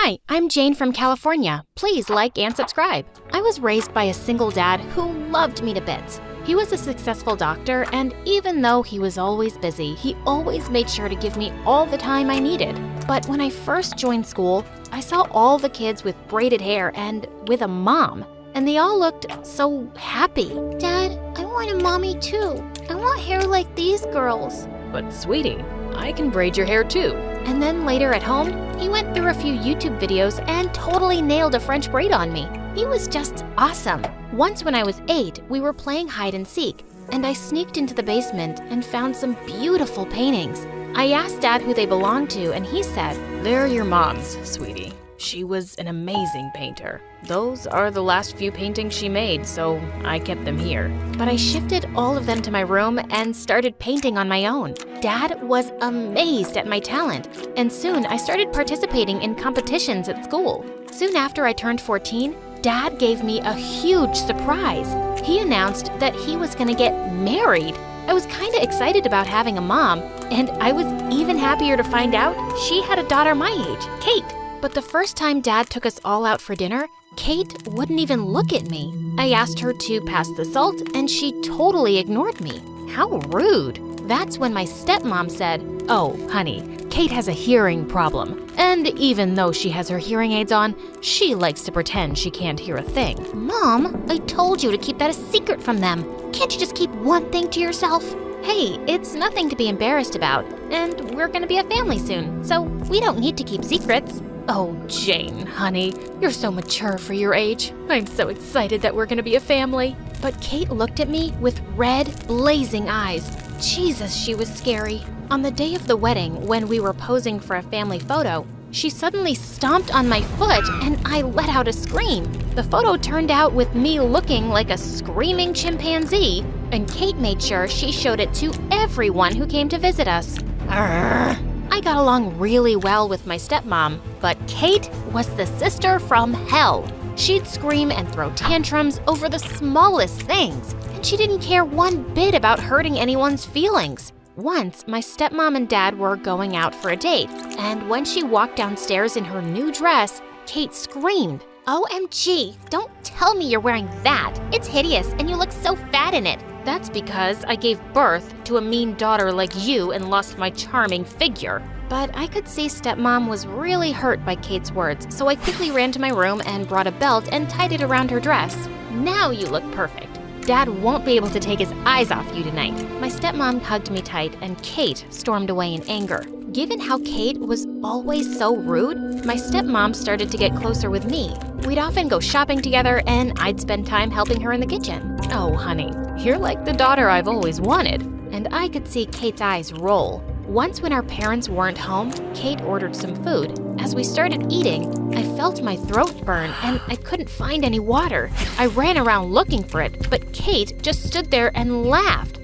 Hi, I'm Jane from California. Please like and subscribe. I was raised by a single dad who loved me to bits. He was a successful doctor, and even though he was always busy, he always made sure to give me all the time I needed. But when I first joined school, I saw all the kids with braided hair and with a mom, and they all looked so happy. Dad, I want a mommy too. I want hair like these girls. But sweetie, I can braid your hair too. And then later at home, he went through a few YouTube videos and totally nailed a French braid on me. He was just awesome. Once when I was 8, we were playing hide and seek, and I sneaked into the basement and found some beautiful paintings. I asked Dad who they belonged to, and he said, They're your mom's, sweetie. She was an amazing painter. Those are the last few paintings she made, so I kept them here. But I shifted all of them to my room and started painting on my own. Dad was amazed at my talent, and soon I started participating in competitions at school. Soon after I turned 14, Dad gave me a huge surprise. He announced that he was gonna get married. I was kinda excited about having a mom, and I was even happier to find out she had a daughter my age, Kate. But the first time Dad took us all out for dinner, Kate wouldn't even look at me. I asked her to pass the salt, and she totally ignored me. How rude. That's when my stepmom said, Oh, honey, Kate has a hearing problem. And even though she has her hearing aids on, she likes to pretend she can't hear a thing. Mom, I told you to keep that a secret from them. Can't you just keep one thing to yourself? Hey, it's nothing to be embarrassed about, and we're gonna be a family soon, so we don't need to keep secrets. Oh, Jane, honey, you're so mature for your age. I'm so excited that we're gonna be a family. But Kate looked at me with red, blazing eyes. Jesus, she was scary. On the day of the wedding, when we were posing for a family photo, she suddenly stomped on my foot and I let out a scream. The photo turned out with me looking like a screaming chimpanzee, and Kate made sure she showed it to everyone who came to visit us. I got along really well with my stepmom, but Kate was the sister from hell. She'd scream and throw tantrums over the smallest things, and she didn't care one bit about hurting anyone's feelings. Once, my stepmom and dad were going out for a date, and when she walked downstairs in her new dress, Kate screamed, OMG, don't tell me you're wearing that. It's hideous and you look so fat in it. That's because I gave birth to a mean daughter like you and lost my charming figure. But I could see stepmom was really hurt by Kate's words, so I quickly ran to my room and brought a belt and tied it around her dress. Now you look perfect. Dad won't be able to take his eyes off you tonight. My stepmom hugged me tight and Kate stormed away in anger. Given how Kate was always so rude, my stepmom started to get closer with me. We'd often go shopping together and I'd spend time helping her in the kitchen. Oh, honey, you're like the daughter I've always wanted. And I could see Kate's eyes roll. Once when our parents weren't home, Kate ordered some food. As we started eating, I felt my throat burn and I couldn't find any water. I ran around looking for it, but Kate just stood there and laughed.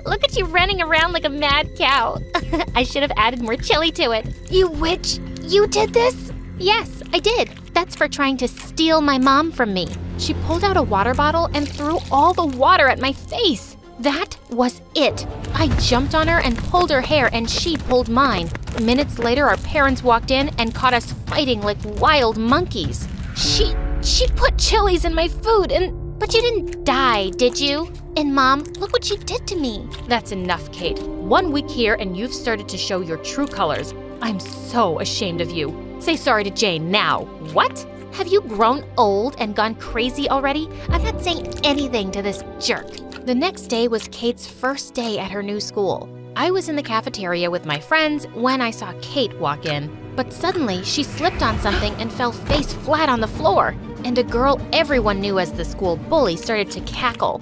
Look at you running around like a mad cow. I should have added more chili to it. You witch! You did this? Yes, I did. That's for trying to steal my mom from me. She pulled out a water bottle and threw all the water at my face. That was it. I jumped on her and pulled her hair and she pulled mine. Minutes later, our parents walked in and caught us fighting like wild monkeys. She put chilies in my food But you didn't die, did you? And Mom, look what she did to me. That's enough, Kate. 1 week here and you've started to show your true colors. I'm so ashamed of you. Say sorry to Jane now. What? Have you grown old and gone crazy already? I'm not saying anything to this jerk. The next day was Kate's first day at her new school. I was in the cafeteria with my friends when I saw Kate walk in. But suddenly, she slipped on something and fell face flat on the floor. And a girl everyone knew as the school bully started to cackle.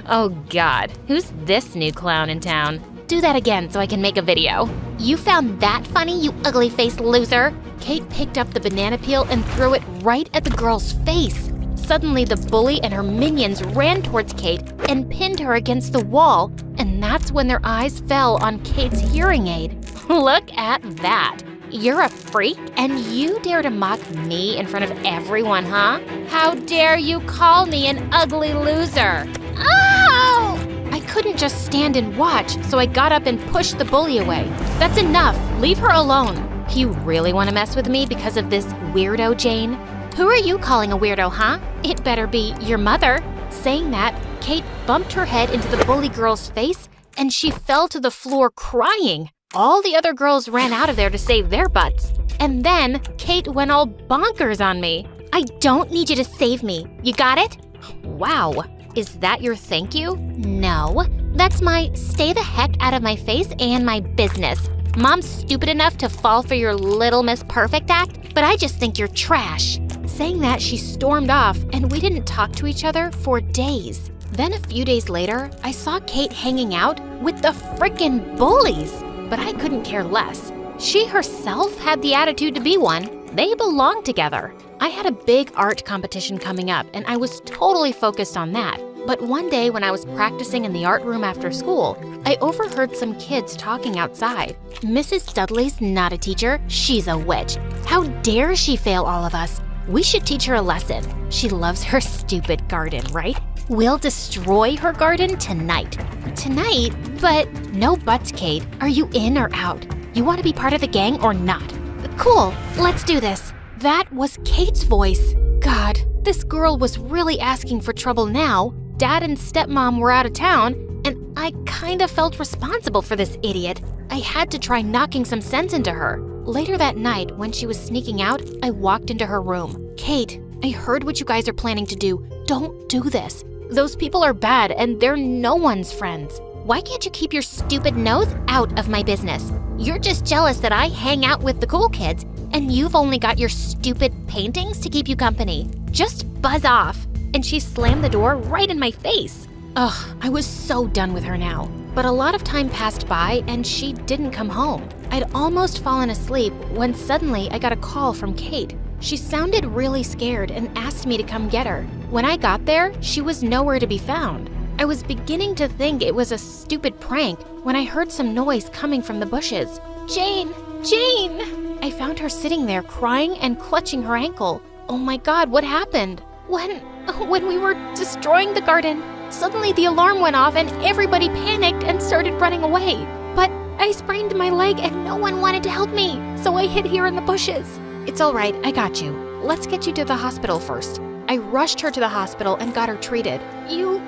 Oh God, who's this new clown in town? Do that again so I can make a video. You found that funny, you ugly-faced loser? Kate picked up the banana peel and threw it right at the girl's face. Suddenly, the bully and her minions ran towards Kate and pinned her against the wall, and that's when their eyes fell on Kate's hearing aid. Look at that. You're a freak, and you dare to mock me in front of everyone, huh? How dare you call me an ugly loser? Ow! I couldn't just stand and watch, so I got up and pushed the bully away. That's enough. Leave her alone. You really want to mess with me because of this weirdo, Jane? Who are you calling a weirdo, huh? It better be your mother. Saying that, Kate bumped her head into the bully girl's face and she fell to the floor crying. All the other girls ran out of there to save their butts. And then Kate went all bonkers on me. I don't need you to save me. You got it? Wow. Is that your thank you? No. That's my stay the heck out of my face and my business. Mom's stupid enough to fall for your Little Miss Perfect act, but I just think you're trash. Saying that, she stormed off and we didn't talk to each other for days. Then a few days later, I saw Kate hanging out with the frickin' bullies. But I couldn't care less. She herself had the attitude to be one. They belonged together. I had a big art competition coming up and I was totally focused on that. But one day when I was practicing in the art room after school, I overheard some kids talking outside. Mrs. Dudley's not a teacher, she's a witch. How dare she fail all of us? We should teach her a lesson. She loves her stupid garden, right? We'll destroy her garden tonight. Tonight? But no buts, Kate. Are you in or out? You want to be part of the gang or not? Cool, let's do this. That was Kate's voice. God, this girl was really asking for trouble now. Dad and stepmom were out of town, and I kind of felt responsible for this idiot. I had to try knocking some sense into her. Later that night, when she was sneaking out, I walked into her room. Kate, I heard what you guys are planning to do. Don't do this. Those people are bad, and they're no one's friends. Why can't you keep your stupid nose out of my business? You're just jealous that I hang out with the cool kids, and you've only got your stupid paintings to keep you company. Just buzz off. And she slammed the door right in my face. Ugh, I was so done with her now. But a lot of time passed by and she didn't come home. I'd almost fallen asleep when suddenly I got a call from Kate. She sounded really scared and asked me to come get her. When I got there, she was nowhere to be found. I was beginning to think it was a stupid prank when I heard some noise coming from the bushes. Jane! Jane! I found her sitting there crying and clutching her ankle. Oh my God, what happened? When we were destroying the garden, suddenly the alarm went off and everybody panicked and started running away. But I sprained my leg and no one wanted to help me, so I hid here in the bushes. It's all right, I got you. Let's get you to the hospital first. I rushed her to the hospital and got her treated. You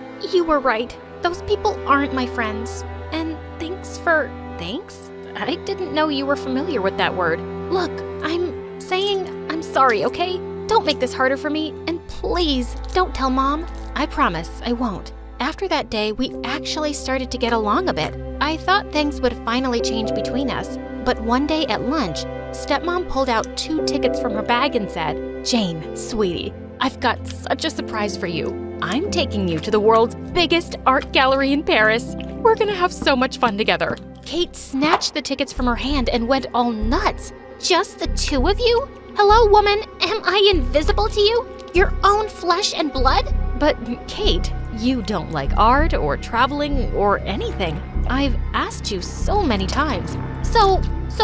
were right. Those people aren't my friends. And thanks? I didn't know you were familiar with that word. Look, I'm saying I'm sorry, okay? Don't make this harder for me, and please don't tell Mom. I promise I won't. After that day, we actually started to get along a bit. I thought things would finally change between us. But one day at lunch, stepmom pulled out 2 tickets from her bag and said, "Jane, sweetie, I've got such a surprise for you. I'm taking you to the world's biggest art gallery in Paris. We're gonna have so much fun together." Kate snatched the tickets from her hand and went all nuts. Just the 2 of you? Hello, woman, am I invisible to you? Your own flesh and blood? But Kate, you don't like art or traveling or anything. I've asked you so many times. So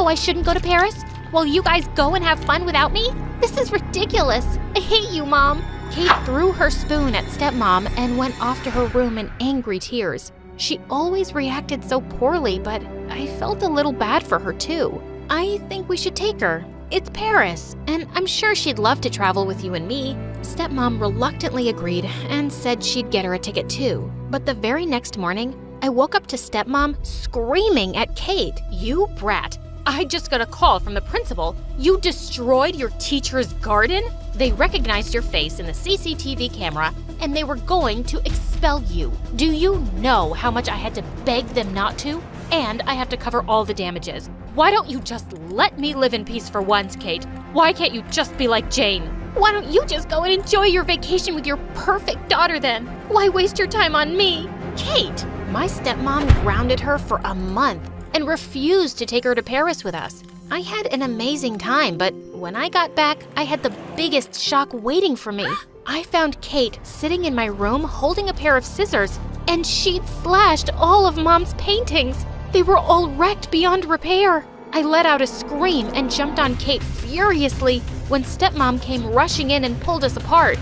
I shouldn't go to Paris? While you guys go and have fun without me? This is ridiculous. I hate you, Mom. Kate threw her spoon at stepmom and went off to her room in angry tears. She always reacted so poorly, but I felt a little bad for her too. I think we should take her. It's Paris, and I'm sure she'd love to travel with you and me. Stepmom reluctantly agreed and said she'd get her a ticket too. But the very next morning, I woke up to stepmom screaming at Kate. "You brat! I just got a call from the principal. You destroyed your teacher's garden? They recognized your face in the CCTV camera and they were going to expel you. Do you know how much I had to beg them not to? And I have to cover all the damages. Why don't you just let me live in peace for once, Kate? Why can't you just be like Jane? Why don't you just go and enjoy your vacation with your perfect daughter then? Why waste your time on me? Kate!" My stepmom grounded her for a month and refused to take her to Paris with us. I had an amazing time, but when I got back, I had the biggest shock waiting for me. I found Kate sitting in my room holding a pair of scissors, and she'd slashed all of Mom's paintings. They were all wrecked beyond repair. I let out a scream and jumped on Kate furiously when stepmom came rushing in and pulled us apart.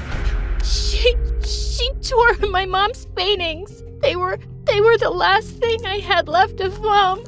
She tore my mom's paintings. They were the last thing I had left of Mom.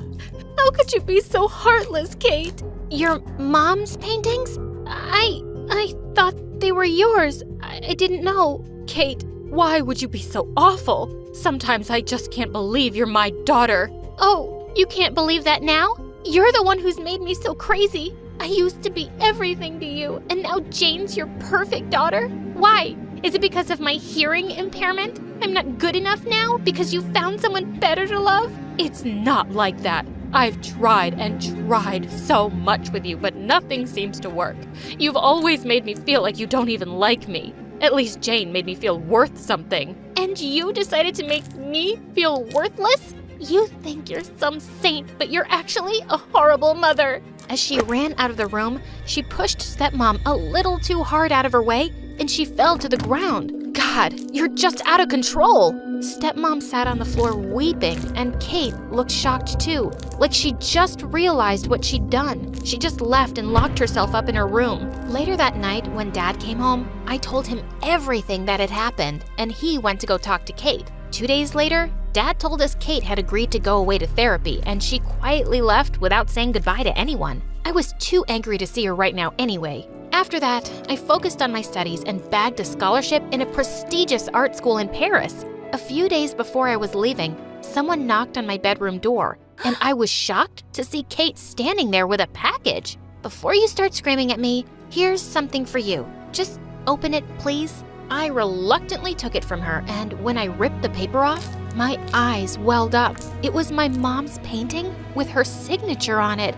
How could you be so heartless, Kate? Your mom's paintings? I thought they were yours. I didn't know. Kate, why would you be so awful? Sometimes I just can't believe you're my daughter. Oh, you can't believe that now? You're the one who's made me so crazy. I used to be everything to you, and now Jane's your perfect daughter? Why? Is it because of my hearing impairment? I'm not good enough now because you found someone better to love? It's not like that. I've tried and tried so much with you, but nothing seems to work. You've always made me feel like you don't even like me. At least Jane made me feel worth something. And you decided to make me feel worthless? You think you're some saint, but you're actually a horrible mother. As she ran out of the room, she pushed stepmom a little too hard out of her way, and she fell to the ground. God, you're just out of control. Stepmom sat on the floor weeping, and Kate looked shocked too, like she just realized what she'd done. She just left and locked herself up in her room. Later that night, when Dad came home, I told him everything that had happened, and he went to go talk to Kate. 2 days later, Dad told us Kate had agreed to go away to therapy, and she quietly left without saying goodbye to anyone. I was too angry to see her right now anyway. After that, I focused on my studies and bagged a scholarship in a prestigious art school in Paris. A few days before I was leaving, someone knocked on my bedroom door, and I was shocked to see Kate standing there with a package. Before you start screaming at me, here's something for you. Just open it, please. I reluctantly took it from her, and when I ripped the paper off, my eyes welled up. It was my mom's painting with her signature on it.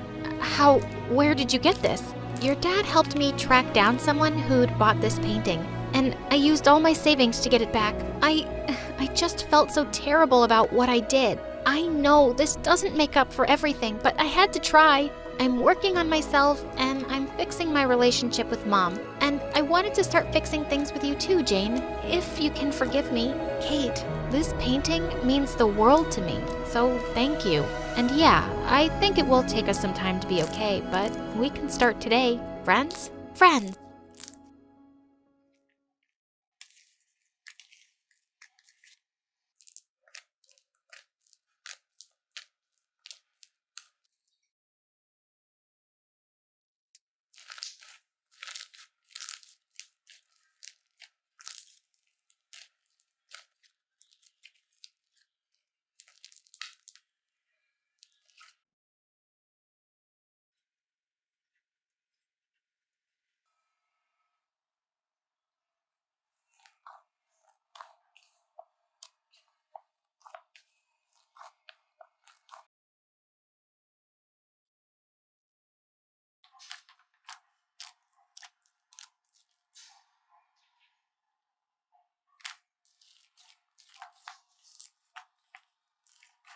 Where did you get this? Your dad helped me track down someone who'd bought this painting, and I used all my savings to get it back. I just felt so terrible about what I did. I know this doesn't make up for everything, but I had to try. I'm working on myself, and I'm fixing my relationship with Mom. And I wanted to start fixing things with you too, Jane, if you can forgive me. Kate, this painting means the world to me, so thank you. And yeah, I think it will take us some time to be okay, but we can start today. Friends? Friends.